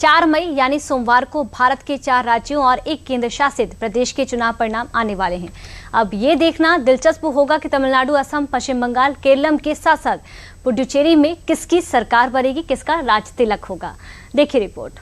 4 मई यानी सोमवार को भारत के 4 राज्यों और 1 केंद्र शासित प्रदेश के चुनाव परिणाम आने वाले हैं। अब ये देखना दिलचस्प होगा कि तमिलनाडु, असम, पश्चिम बंगाल, केरल के साथ साथ पुडुचेरी में किसकी सरकार बनेगी, किसका राज तिलक होगा। देखिए रिपोर्ट।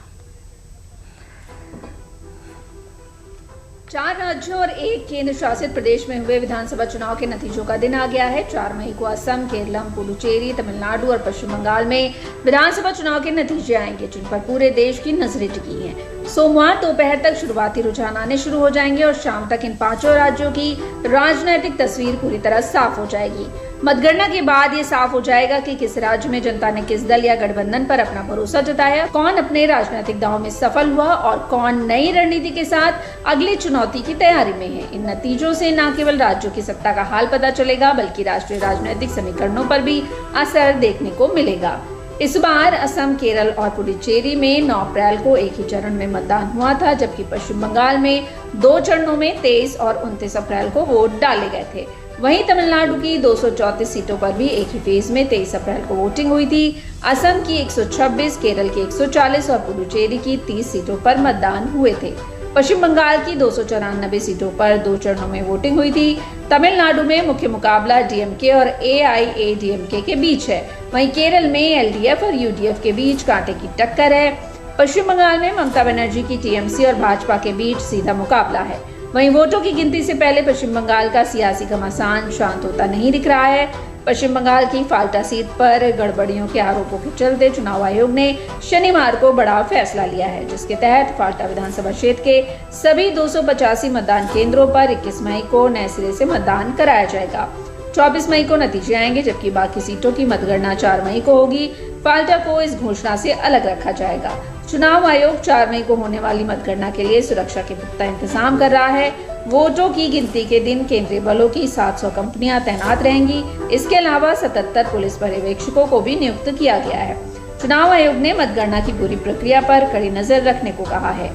4 राज्यों और 1 केंद्र शासित प्रदेश में हुए विधानसभा चुनाव के नतीजों का दिन आ गया है। 4 मई को असम, केरल, पुडुचेरी, तमिलनाडु और पश्चिम बंगाल में विधानसभा चुनाव के नतीजे आएंगे, जिन पर पूरे देश की नजरें टिकी हैं। सोमवार दोपहर तक शुरुआती रुझान आने शुरू हो जाएंगे और शाम तक इन 5 राज्यों की राजनीतिक तस्वीर पूरी तरह साफ हो जाएगी। मतगणना के बाद ये साफ हो जाएगा कि किस राज्य में जनता ने किस दल या गठबंधन पर अपना भरोसा जताया, कौन अपने राजनीतिक दांव में सफल हुआ और कौन नई रणनीति के साथ अगली चुनौती की तैयारी में है। इन नतीजों से न केवल राज्यों की सत्ता का हाल पता चलेगा, बल्कि राष्ट्रीय राजनीतिक समीकरणों पर भी असर देखने को मिलेगा। इस बार असम, केरल और पुडुचेरी में 9 अप्रैल को एक ही चरण में मतदान हुआ था, जबकि पश्चिम बंगाल में 2 चरणों में 23 और 29 अप्रैल को वोट डाले गए थे। वहीं तमिलनाडु की 234 सीटों पर भी एक ही फेज में 23 अप्रैल को वोटिंग हुई थी। असम की 126, केरल की 140 और पुडुचेरी की 30 सीटों पर मतदान हुए थे। पश्चिम बंगाल की 294 सीटों पर 2 चरणों में वोटिंग हुई थी। तमिलनाडु में मुख्य मुकाबला डीएमके और एआईएडीएमके के बीच है। वहीं केरल में एलडीएफ और यूडीएफ के बीच कांटे की टक्कर है। पश्चिम बंगाल में ममता बनर्जी की टीएमसी और भाजपा के बीच सीधा मुकाबला है। वहीं वोटों की गिनती से पहले पश्चिम बंगाल का सियासी घमासान शांत होता नहीं दिख रहा है। पश्चिम बंगाल की फाल्टा सीट पर गड़बड़ियों के आरोपों के चलते चुनाव आयोग ने शनिवार को बड़ा फैसला लिया है, जिसके तहत फाल्टा विधानसभा क्षेत्र के सभी 285 मतदान केंद्रों पर 21 मई को नए सिरे से मतदान कराया जाएगा। 24 मई को नतीजे आएंगे, जबकि बाकी सीटों की मतगणना 4 मई को होगी। फाल्टा को इस घोषणा से अलग रखा जाएगा। चुनाव आयोग 4 मई को होने वाली मतगणना के लिए सुरक्षा के पुख्ता इंतजाम कर रहा है। वोटों की गिनती के दिन केंद्रीय बलों की 700 कंपनियां तैनात रहेंगी। इसके अलावा 77 पुलिस पर्यवेक्षकों को भी नियुक्त किया गया है। चुनाव आयोग ने मतगणना की पूरी प्रक्रिया पर कड़ी नजर रखने को कहा है।